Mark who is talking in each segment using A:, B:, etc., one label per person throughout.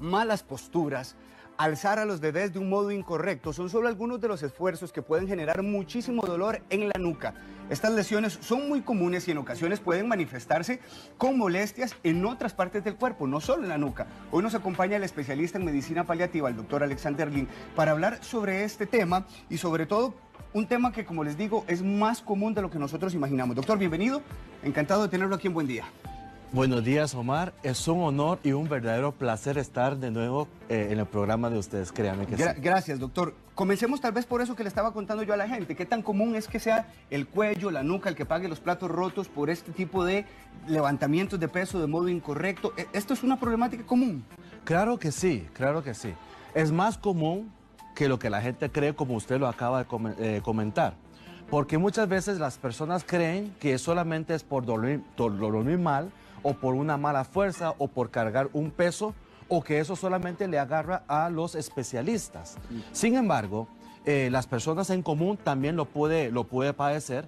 A: malas posturas, alzar a los bebés de un modo incorrecto, son solo algunos de los esfuerzos que pueden generar muchísimo dolor en la nuca. Estas lesiones son muy comunes y en ocasiones pueden manifestarse con molestias en otras partes del cuerpo, no solo en la nuca. Hoy nos acompaña el especialista en medicina paliativa, el doctor Alexander Lin, para hablar sobre este tema y sobre todo un tema que, como les digo, es más común de lo que nosotros imaginamos. Doctor, bienvenido, encantado de tenerlo aquí en Buen Día.
B: Buenos días, Omar. Es un honor y un verdadero placer estar de nuevo en el programa de ustedes, créanme que sí.
A: Gracias, doctor. Comencemos tal vez por eso que le estaba contando yo a la gente. ¿Qué tan común es que sea el cuello, la nuca, el que pague los platos rotos por este tipo de levantamientos de peso de modo incorrecto? ¿Esto es una problemática común?
B: Claro que sí, claro que sí. Es más común que lo que la gente cree, como usted lo acaba de comentar. Porque muchas veces las personas creen que solamente es por dormir mal, o por una mala fuerza, o por cargar un peso, o que eso solamente le agarra a los especialistas. Sin embargo, las personas en común también lo puede padecer.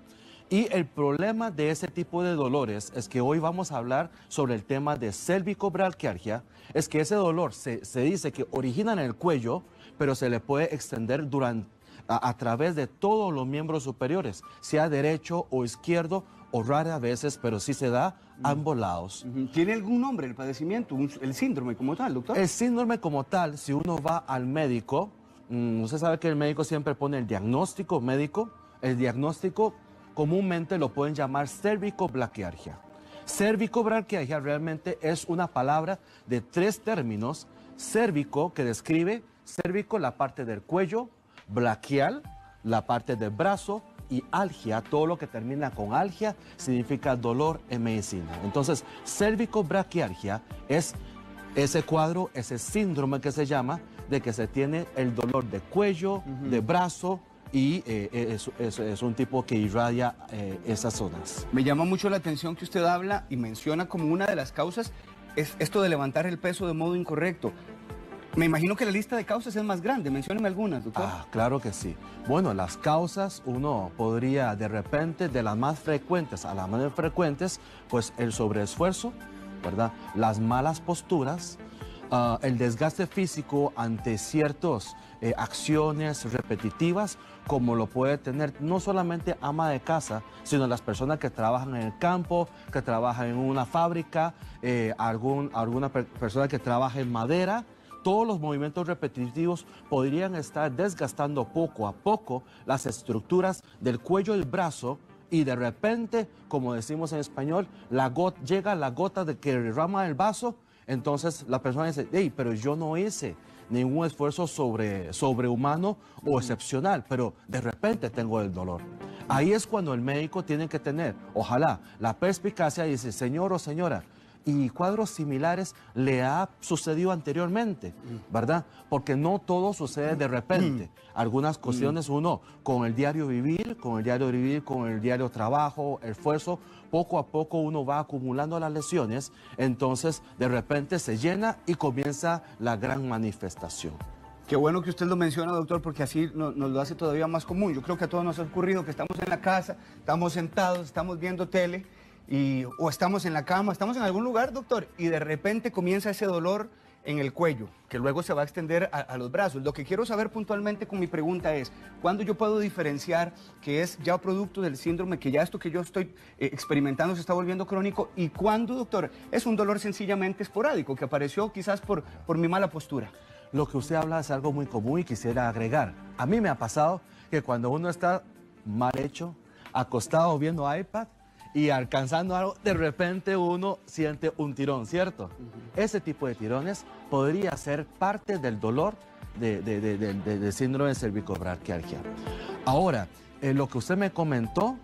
B: Y el problema de ese tipo de dolores es que hoy vamos a hablar sobre el tema de cervicobraquialgia. Es que ese dolor se dice que origina en el cuello, pero se le puede extender a través de todos los miembros superiores, sea derecho o izquierdo, o rara veces, pero sí se da a ambos lados.
A: ¿Tiene algún nombre el padecimiento, el síndrome como tal, doctor?
B: El síndrome como tal, si uno va al médico, usted sabe que el médico siempre pone el diagnóstico médico. El diagnóstico comúnmente lo pueden llamar cervicobraquialgia. Cervicobraquialgia realmente es una palabra de 3 términos. Cérvico, que describe cérvico, la parte del cuello, braquial, la parte del brazo, y algia, todo lo que termina con algia, significa dolor en medicina. Entonces, cervicobraquialgia es ese cuadro, ese síndrome que se llama, de que se tiene el dolor de cuello, de brazo, y es un tipo que irradia esas zonas.
A: Me llama mucho la atención que usted habla y menciona como una de las causas es esto de levantar el peso de modo incorrecto. Me imagino que la lista de causas es más grande. Mencióneme algunas, doctor.
B: Claro que sí. Bueno, las causas, uno podría de repente, de las más frecuentes a las menos frecuentes, pues el sobreesfuerzo, ¿verdad? Las malas posturas, el desgaste físico ante ciertas acciones repetitivas, como lo puede tener no solamente ama de casa, sino las personas que trabajan en el campo, que trabajan en una fábrica, alguna persona que trabaja en madera. Todos los movimientos repetitivos podrían estar desgastando poco a poco las estructuras del cuello del brazo, y de repente, como decimos en español, llega la gota de que derrama el vaso. Entonces la persona dice, hey, pero yo no hice ningún esfuerzo sobrehumano o excepcional, pero de repente tengo el dolor. Ahí es cuando el médico tiene que tener, ojalá, la perspicacia y dice, señor o señora, y cuadros similares le ha sucedido anteriormente, ¿verdad? Porque no todo sucede de repente. Algunas cuestiones uno, con el diario vivir, con el diario trabajo, esfuerzo, poco a poco uno va acumulando las lesiones, entonces de repente se llena y comienza la gran manifestación.
A: Qué bueno que usted lo menciona, doctor, porque así nos lo hace todavía más común. Yo creo que a todos nos ha ocurrido que estamos en la casa, estamos sentados, estamos viendo tele, o estamos en la cama, estamos en algún lugar, doctor, y de repente comienza ese dolor en el cuello, que luego se va a extender a los brazos. Lo que quiero saber puntualmente con mi pregunta es, ¿cuándo yo puedo diferenciar que es ya producto del síndrome, que ya esto que yo estoy experimentando se está volviendo crónico, y cuándo, doctor, es un dolor sencillamente esporádico, que apareció quizás por mi mala postura?
B: Lo que usted habla es algo muy común y quisiera agregar. A mí me ha pasado que cuando uno está mal hecho, acostado viendo iPad, y alcanzando algo, de repente uno siente un tirón, ¿cierto? Ese tipo de tirones podría ser parte del dolor de síndrome de cervicobraquialgia. Ahora, lo que usted me comentó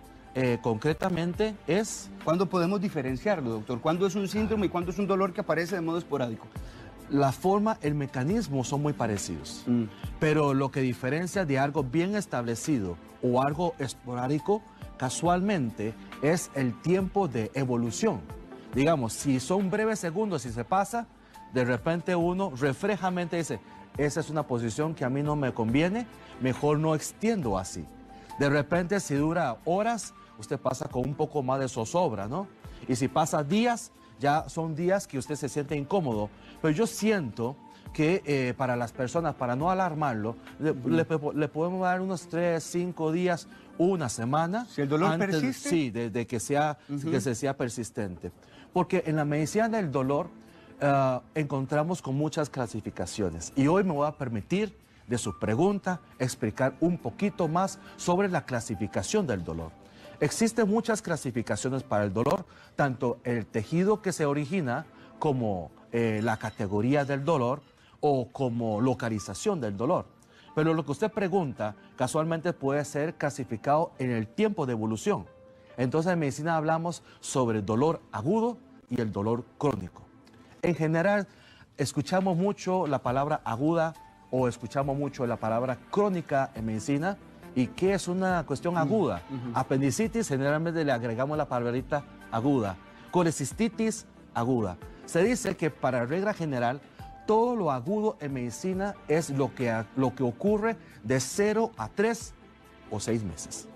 B: concretamente es...
A: ¿Cuándo podemos diferenciarlo, doctor? ¿Cuándo es un síndrome y cuándo es un dolor que aparece de modo esporádico?
B: La forma, el mecanismo son muy parecidos, pero lo que diferencia de algo bien establecido o algo esporádico, casualmente, es el tiempo de evolución. Digamos, si son breves segundos y se pasa, de repente uno reflejamente dice, esa es una posición que a mí no me conviene, mejor no extiendo así. De repente, si dura horas, usted pasa con un poco más de zozobra, ¿no? Y si pasa días, ya son días que usted se siente incómodo. Pero yo siento que para las personas, para no alarmarlo, le podemos dar unos 3, 5 días, una semana.
A: Si el dolor persiste.
B: Sí, de que se sea persistente. Porque en la medicina del dolor encontramos con muchas clasificaciones. Y hoy me voy a permitir, de su pregunta, explicar un poquito más sobre la clasificación del dolor. Existen muchas clasificaciones para el dolor, tanto el tejido que se origina como la categoría del dolor o como localización del dolor. Pero lo que usted pregunta casualmente puede ser clasificado en el tiempo de evolución. Entonces en medicina hablamos sobre el dolor agudo y el dolor crónico. En general escuchamos mucho la palabra aguda o escuchamos mucho la palabra crónica en medicina. ¿Y qué es una cuestión aguda? Apendicitis, generalmente le agregamos la palabrita aguda. Colecistitis, aguda. Se dice que para regla general, todo lo agudo en medicina es lo que ocurre de 0 a 3 o 6 meses.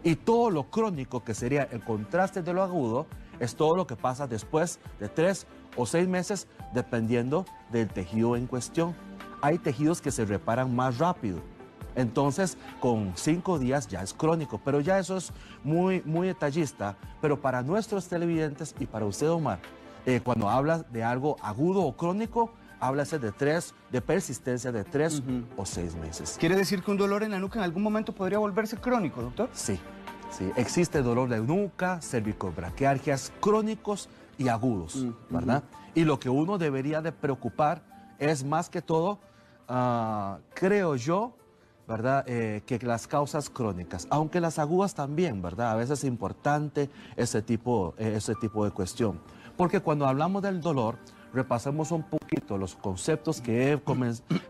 B: Y todo lo crónico, que sería el contraste de lo agudo, es todo lo que pasa después de 3 o 6 meses, dependiendo del tejido en cuestión. Hay tejidos que se reparan más rápido. Entonces, con 5 días ya es crónico, pero ya eso es muy detallista. Pero para nuestros televidentes y para usted, Omar, cuando habla de algo agudo o crónico, háblase de persistencia de 3 o 6 meses.
A: ¿Quiere decir que un dolor en la nuca en algún momento podría volverse crónico, doctor?
B: Sí, sí. Existe dolor de nuca, cervicobraquialgias crónicos y agudos, ¿verdad? Y lo que uno debería de preocupar es más que todo, creo yo, ¿verdad? Que las causas crónicas, aunque las agudas también, ¿verdad? A veces es importante ese tipo de cuestión. Porque cuando hablamos del dolor, repasemos un poquito los conceptos que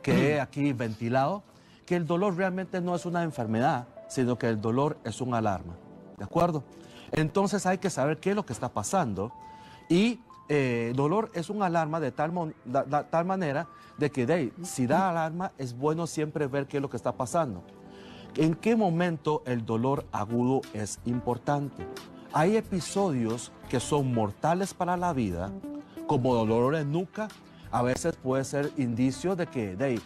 B: he aquí ventilado, que el dolor realmente no es una enfermedad, sino que el dolor es una alarma, ¿de acuerdo? Entonces hay que saber qué es lo que está pasando y dolor es una alarma de tal manera de que si da alarma es bueno siempre ver qué es lo que está pasando. ¿En qué momento el dolor agudo es importante? Hay episodios que son mortales para la vida, como dolor en nuca. A veces puede ser indicio de que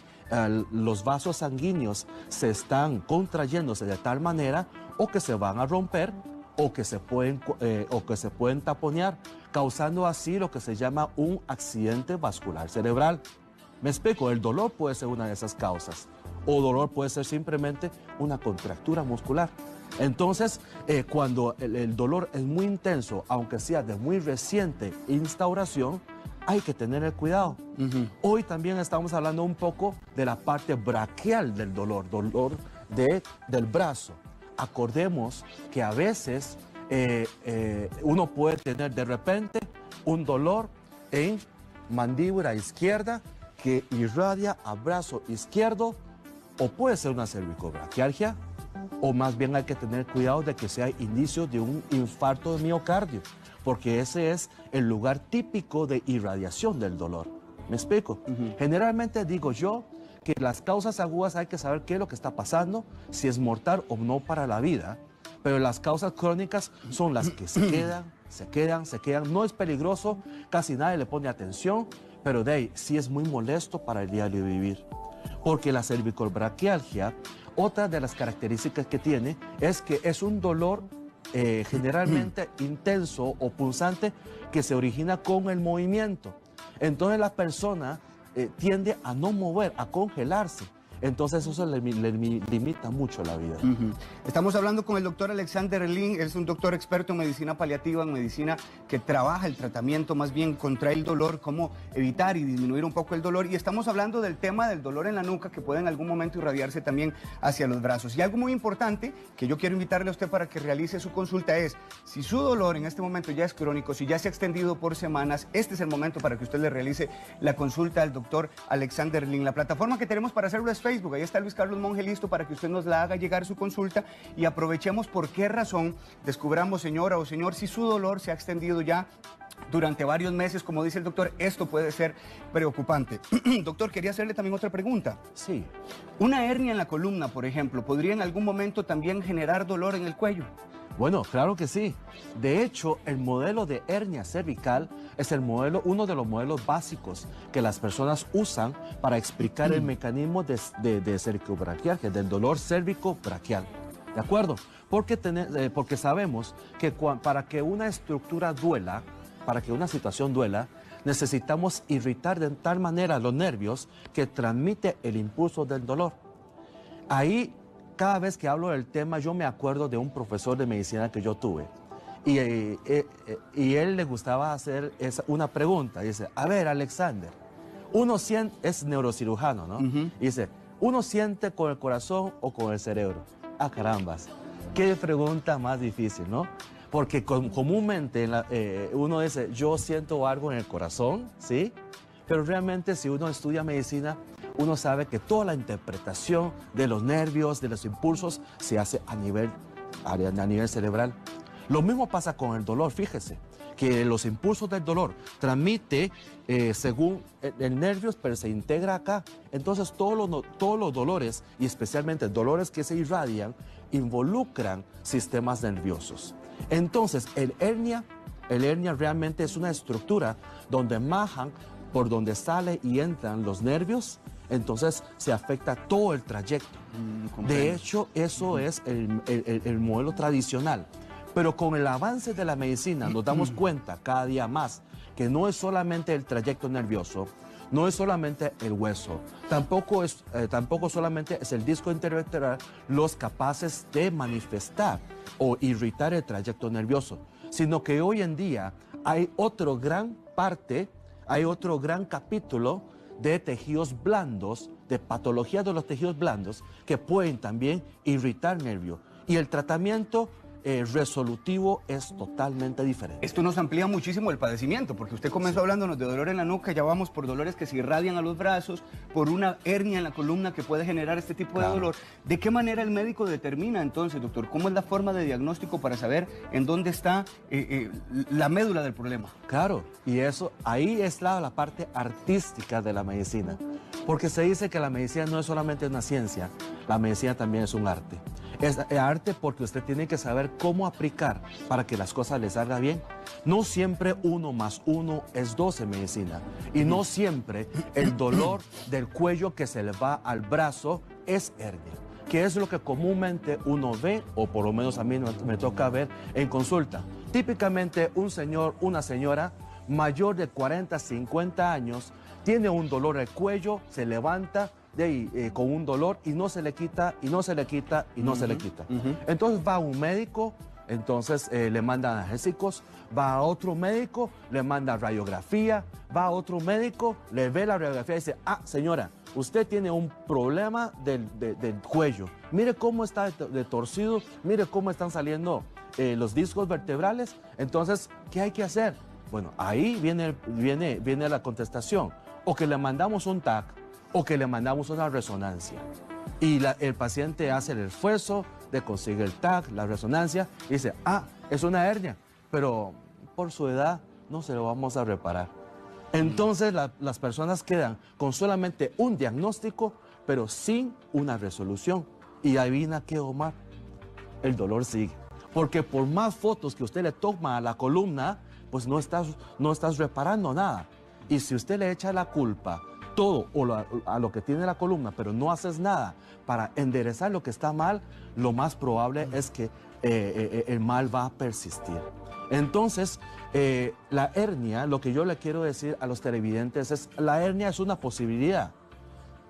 B: los vasos sanguíneos se están contrayéndose de tal manera o que se van a romper o que se pueden taponear, causando así lo que se llama un accidente vascular cerebral. Me explico, el dolor puede ser una de esas causas, o dolor puede ser simplemente una contractura muscular. Entonces, cuando el dolor es muy intenso, aunque sea de muy reciente instauración, hay que tener el cuidado. Hoy también estamos hablando un poco de la parte braquial del dolor del brazo. Acordemos que a veces uno puede tener de repente un dolor en mandíbula izquierda que irradia a brazo izquierdo, o puede ser una cervicobraquialgia, o más bien hay que tener cuidado de que sea indicio de un infarto de miocardio, porque ese es el lugar típico de irradiación del dolor. ¿Me explico? Generalmente digo yo que las causas agudas hay que saber qué es lo que está pasando, si es mortal o no para la vida, pero las causas crónicas son las que se quedan. No es peligroso, casi nadie le pone atención, pero sí es muy molesto para el diario vivir. Porque la cervicobraquialgia, otra de las características que tiene es que es un dolor generalmente intenso o punzante que se origina con el movimiento. Entonces la persona tiende a no mover, a congelarse. Entonces eso le limita mucho la vida.
A: Estamos hablando con el doctor Alexander Lin. Es un doctor experto en medicina paliativa, en medicina que trabaja el tratamiento más bien contra el dolor, cómo evitar y disminuir un poco el dolor. Y estamos hablando del tema del dolor en la nuca, que puede en algún momento irradiarse también hacia los brazos. Y algo muy importante que yo quiero invitarle a usted para que realice su consulta es, si su dolor en este momento ya es crónico, si ya se ha extendido por semanas, este es el momento para que usted le realice la consulta al doctor Alexander Lin. La plataforma que tenemos para hacerlo es Facebook. Ahí está Luis Carlos Monge listo para que usted nos la haga llegar su consulta y aprovechemos por qué razón, descubramos, señora o señor, si su dolor se ha extendido ya durante varios meses, como dice el doctor, esto puede ser preocupante. Doctor, quería hacerle también otra pregunta.
B: Sí.
A: Una hernia en la columna, por ejemplo, ¿podría en algún momento también generar dolor en el cuello?
B: Bueno, claro que sí. De hecho, el modelo de hernia cervical es uno de los modelos básicos que las personas usan para explicar el mecanismo de cervicobraquialgia, del dolor cérvico-braquial. ¿De acuerdo? Porque sabemos que para que una estructura duela, para que una situación duela, necesitamos irritar de tal manera los nervios que transmite el impulso del dolor. Ahí, cada vez que hablo del tema, yo me acuerdo de un profesor de medicina que yo tuve. Y él le gustaba hacer una pregunta. Dice, a ver, Alexander, es neurocirujano, ¿no? Y dice, ¿uno siente con el corazón o con el cerebro? Ah, carambas. Qué pregunta más difícil, ¿no? Porque comúnmente uno dice, yo siento algo en el corazón, ¿sí? Pero realmente si uno estudia medicina, uno sabe que toda la interpretación de los nervios, de los impulsos, se hace a nivel cerebral. Lo mismo pasa con el dolor, fíjese, que los impulsos del dolor transmite según el nervio, pero se integra acá. Entonces todos los dolores, y especialmente dolores que se irradian, involucran sistemas nerviosos. Entonces el hernia realmente es una estructura donde majan por donde sale y entran los nervios. Entonces se afecta todo el trayecto. De hecho, eso es el modelo tradicional. Pero con el avance de la medicina nos damos cuenta cada día más que no es solamente el trayecto nervioso, no es solamente el hueso, tampoco solamente es el disco intervertebral los capaces de manifestar o irritar el trayecto nervioso, sino que hoy en día hay otro gran capítulo de tejidos blandos, de patología de los tejidos blandos, que pueden también irritar nervio. Y el tratamiento resolutivo es totalmente diferente.
A: Esto nos amplía muchísimo el padecimiento, porque usted comenzó hablándonos de dolor en la nuca, ya vamos por dolores que se irradian a los brazos, por una hernia en la columna que puede generar este tipo de dolor. ¿De qué manera el médico determina entonces, doctor? ¿Cómo es la forma de diagnóstico para saber en dónde está la médula del problema?
B: Claro, y ahí es la parte artística de la medicina, porque se dice que la medicina no es solamente una ciencia, la medicina también es un arte. Es arte porque usted tiene que saber cómo aplicar para que las cosas le salgan bien. No siempre 1 más 1 es 2 en medicina. Y no siempre el dolor del cuello que se le va al brazo es hernia, que es lo que comúnmente uno ve, o por lo menos a mí me toca ver en consulta. Típicamente un señor, una señora mayor de 40, 50 años, tiene un dolor al cuello, se levanta con un dolor y no se le quita, y no se le quita, y no se le quita. Entonces va a un médico, entonces le mandan analgésicos, va a otro médico, le manda radiografía, va a otro médico, le ve la radiografía y dice, ah, señora, usted tiene un problema del cuello. Mire cómo está de torcido, mire cómo están saliendo los discos vertebrales. Entonces, ¿qué hay que hacer? Bueno, ahí viene la contestación. O que le mandamos un TAC, o que le mandamos una resonancia. Y el paciente hace el esfuerzo de conseguir el TAC, la resonancia, y dice, ah, es una hernia, pero por su edad no se lo vamos a reparar. Entonces las personas quedan con solamente un diagnóstico, pero sin una resolución. Y adivina qué, Omar, el dolor sigue. Porque por más fotos que usted le toma a la columna, pues no estás reparando nada. Y si usted le echa la culpa todo a lo que tiene la columna, pero no haces nada para enderezar lo que está mal, lo más probable es que el mal va a persistir. Entonces, la hernia, lo que yo le quiero decir a los televidentes es, la hernia es una posibilidad.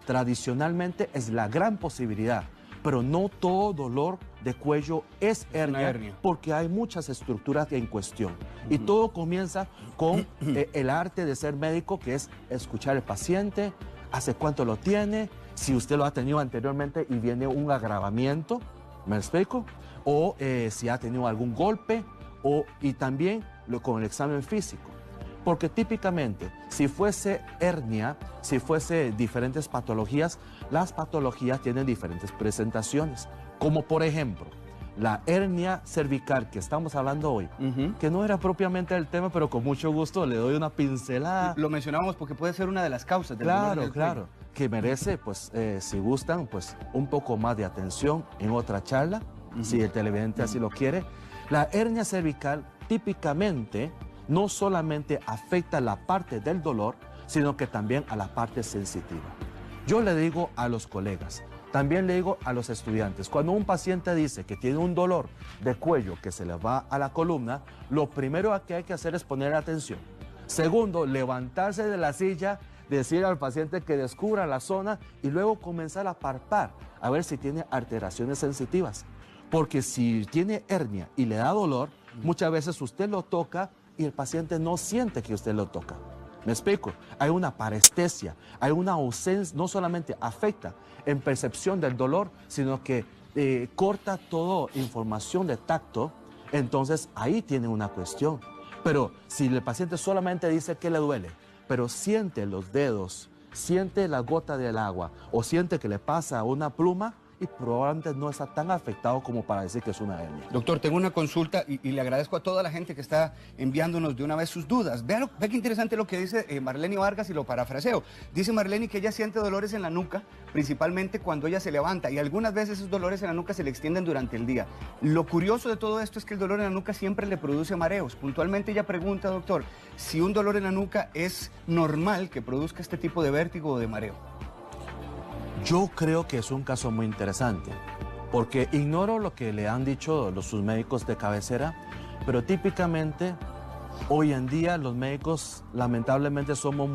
B: Tradicionalmente es la gran posibilidad, pero no todo dolor de cuello es hernia, porque hay muchas estructuras en cuestión. Y todo comienza con el arte de ser médico, que es escuchar al paciente, hace cuánto lo tiene, si usted lo ha tenido anteriormente y viene un agravamiento, ¿me explico? O si ha tenido algún golpe, y también con el examen físico. Porque típicamente, si fuese hernia, si fuese diferentes patologías, las patologías tienen diferentes presentaciones. Como por ejemplo, la hernia cervical que estamos hablando hoy, que no era propiamente el tema, pero con mucho gusto le doy una pincelada.
A: Lo mencionamos porque puede ser una de las causas del
B: dolor
A: del
B: cuello, que merece, pues, si gustan, pues, un poco más de atención en otra charla, si el televidente así lo quiere. La hernia cervical típicamente no solamente afecta la parte del dolor, sino que también a la parte sensitiva. Yo le digo a los colegas, también le digo a los estudiantes, cuando un paciente dice que tiene un dolor de cuello que se le va a la columna, lo primero que hay que hacer es poner atención. Segundo, levantarse de la silla, decir al paciente que descubra la zona y luego comenzar a palpar, a ver si tiene alteraciones sensitivas. Porque si tiene hernia y le da dolor, muchas veces usted lo toca y el paciente no siente que usted lo toca. ¿Me explico? Hay una parestesia, hay una ausencia, no solamente afecta en percepción del dolor, sino que corta toda información de tacto, entonces ahí tiene una cuestión. Pero si el paciente solamente dice que le duele, pero siente los dedos, siente la gota del agua o siente que le pasa una pluma, y probablemente no está tan afectado como para decir que es una hernia.
A: Doctor, tengo una consulta y le agradezco a toda la gente que está enviándonos de una vez sus dudas. Vea qué interesante lo que dice Marlene Vargas y lo parafraseo. Dice Marlene que ella siente dolores en la nuca, principalmente cuando ella se levanta, y algunas veces esos dolores en la nuca se le extienden durante el día. Lo curioso de todo esto es que el dolor en la nuca siempre le produce mareos. Puntualmente ella pregunta, doctor, si un dolor en la nuca es normal que produzca este tipo de vértigo o de mareo.
B: Yo creo que es un caso muy interesante, porque ignoro lo que le han dicho sus médicos de cabecera, pero típicamente hoy en día los médicos lamentablemente somos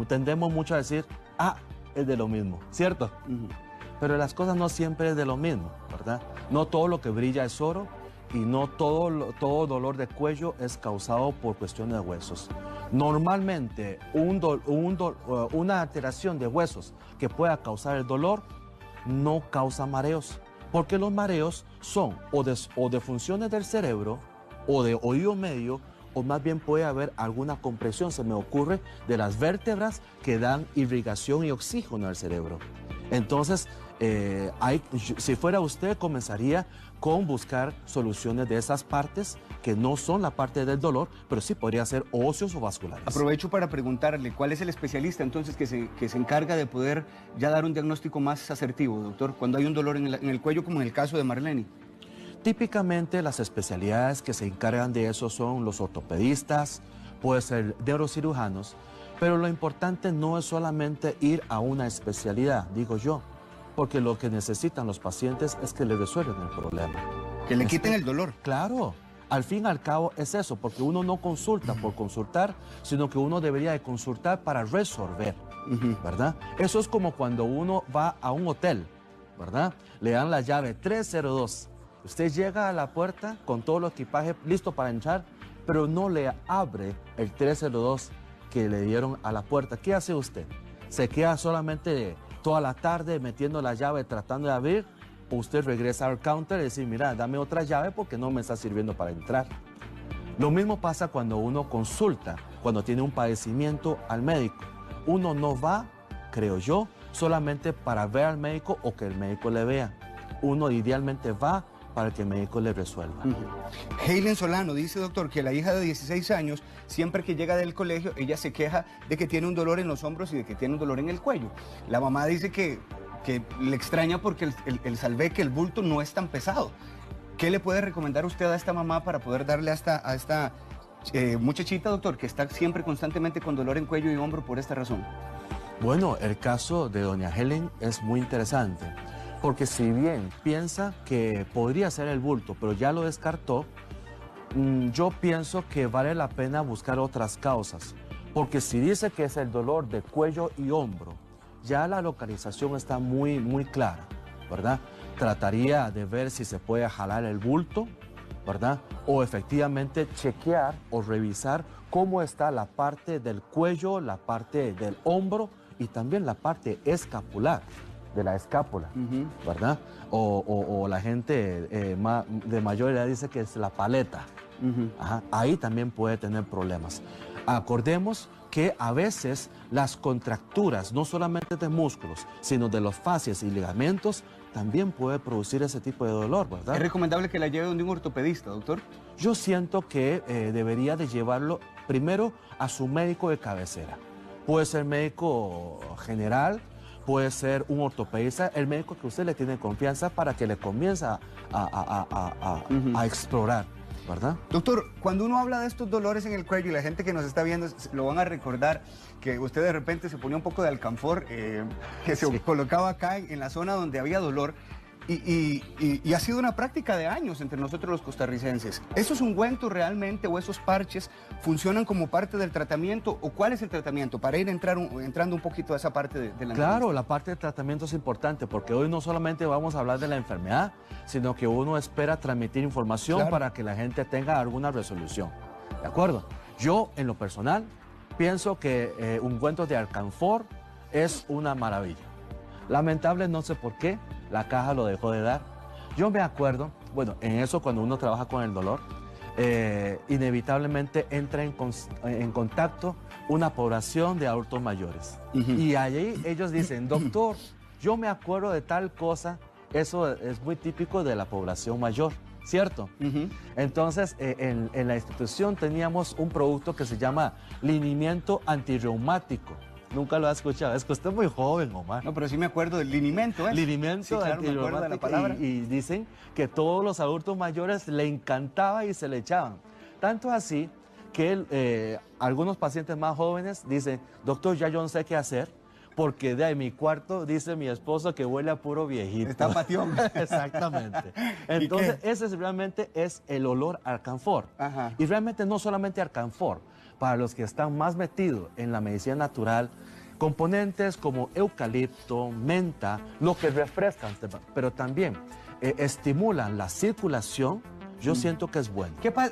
B: tendemos mucho a decir, es de lo mismo, ¿cierto? Pero las cosas no siempre es de lo mismo, ¿verdad? No todo lo que brilla es oro y no todo dolor de cuello es causado por cuestiones de huesos. Normalmente una alteración de huesos que pueda causar el dolor no causa mareos, porque los mareos son o de funciones del cerebro o de oído medio, o más bien puede haber alguna compresión, se me ocurre, de las vértebras que dan irrigación y oxígeno al cerebro. Entonces, si fuera usted, comenzaría con buscar soluciones de esas partes que no son la parte del dolor, pero sí podría ser óseos o vasculares.
A: Aprovecho para preguntarle, ¿cuál es el especialista entonces que se encarga de poder ya dar un diagnóstico más asertivo, doctor, cuando hay un dolor en el cuello, como en el caso de Marlene?
B: Típicamente las especialidades que se encargan de eso son los ortopedistas, puede ser neurocirujanos, pero lo importante no es solamente ir a una especialidad, digo yo, porque lo que necesitan los pacientes es que le resuelvan el problema.
A: Que le quiten el dolor.
B: Claro, al fin y al cabo es eso, porque uno no consulta por consultar, sino que uno debería de consultar para resolver, ¿verdad? Eso es como cuando uno va a un hotel, ¿verdad? Le dan la llave 302. Usted llega a la puerta con todo el equipaje listo para entrar, pero no le abre el 302 que le dieron a la puerta. ¿Qué hace usted? ¿Se queda solamente toda la tarde metiendo la llave tratando de abrir? ¿O usted regresa al counter y dice, mira, dame otra llave porque no me está sirviendo para entrar? Lo mismo pasa cuando uno consulta, cuando tiene un padecimiento al médico. Uno no va, creo yo, solamente para ver al médico o que el médico le vea. Uno idealmente va para que el médico le resuelva.
A: Heilen Solano dice, doctor, que la hija de 16 años, siempre que llega del colegio, ella se queja de que tiene un dolor en los hombros y de que tiene un dolor en el cuello. La mamá dice que le extraña porque el salveque, el bulto, no es tan pesado. ¿Qué le puede recomendar usted a esta mamá para poder darle a esta muchachita, doctor, que está siempre constantemente con dolor en cuello y hombro por esta razón?
B: Bueno, el caso de doña Helen es muy interesante, porque si bien piensa que podría ser el bulto, pero ya lo descartó, yo pienso que vale la pena buscar otras causas, porque si dice que es el dolor de cuello y hombro, ya la localización está muy, muy clara, ¿verdad? Trataría de ver si se puede jalar el bulto, ¿verdad? O efectivamente chequear o revisar cómo está la parte del cuello, la parte del hombro y también la parte escapular, de la escápula, ¿verdad? O la gente de mayor edad dice que es la paleta. Ahí también puede tener problemas. Acordemos que a veces las contracturas, no solamente de músculos, sino de los fascias y ligamentos, también puede producir ese tipo de dolor, ¿verdad?
A: ¿Es recomendable que la lleve donde un ortopedista, doctor?
B: Yo siento que debería de llevarlo primero a su médico de cabecera. Puede ser médico general, puede ser un ortopedista, el médico que usted le tiene confianza para que le comience a explorar. ¿verdad?
A: Doctor, cuando uno habla de estos dolores en el cuello y la gente que nos está viendo lo van a recordar que usted de repente se ponía un poco de alcanfor que se colocaba acá en la zona donde había dolor y ha sido una práctica de años entre nosotros los costarricenses. ¿Esos ungüentos realmente o esos parches funcionan como parte del tratamiento o cuál es el tratamiento? Para ir entrando un poquito a esa parte de la
B: Claro, la parte de tratamiento es importante porque hoy no solamente vamos a hablar de la enfermedad, sino que uno espera transmitir información para que la gente tenga alguna resolución. ¿De acuerdo? Yo, en lo personal, pienso que ungüentos de alcanfor es una maravilla. Lamentable, no sé por qué, la caja lo dejó de dar. Yo me acuerdo, bueno, en eso cuando uno trabaja con el dolor, inevitablemente entra en contacto una población de adultos mayores. Y allí ellos dicen, doctor, yo me acuerdo de tal cosa, eso es muy típico de la población mayor, ¿cierto? Entonces, en la institución teníamos un producto que se llama linimiento antirreumático. Nunca lo has escuchado, es que usted es muy joven, Omar.
A: No, pero sí me acuerdo del linimento.
B: Linimento,
A: sí, claro, me acuerdo de la palabra.
B: Y dicen que todos los adultos mayores le encantaba y se le echaban. Tanto así que algunos pacientes más jóvenes dicen, doctor, ya yo no sé qué hacer, porque de mi cuarto, dice mi esposo, que huele a puro viejito.
A: Está patión.
B: Exactamente. Entonces, ese realmente es el olor a alcanfor. Y realmente no solamente alcanfor, para los que están más metidos en la medicina natural, componentes como eucalipto, menta, lo que refrescan, pero también estimulan la circulación, yo siento que es bueno.
A: ¿Qué pasa?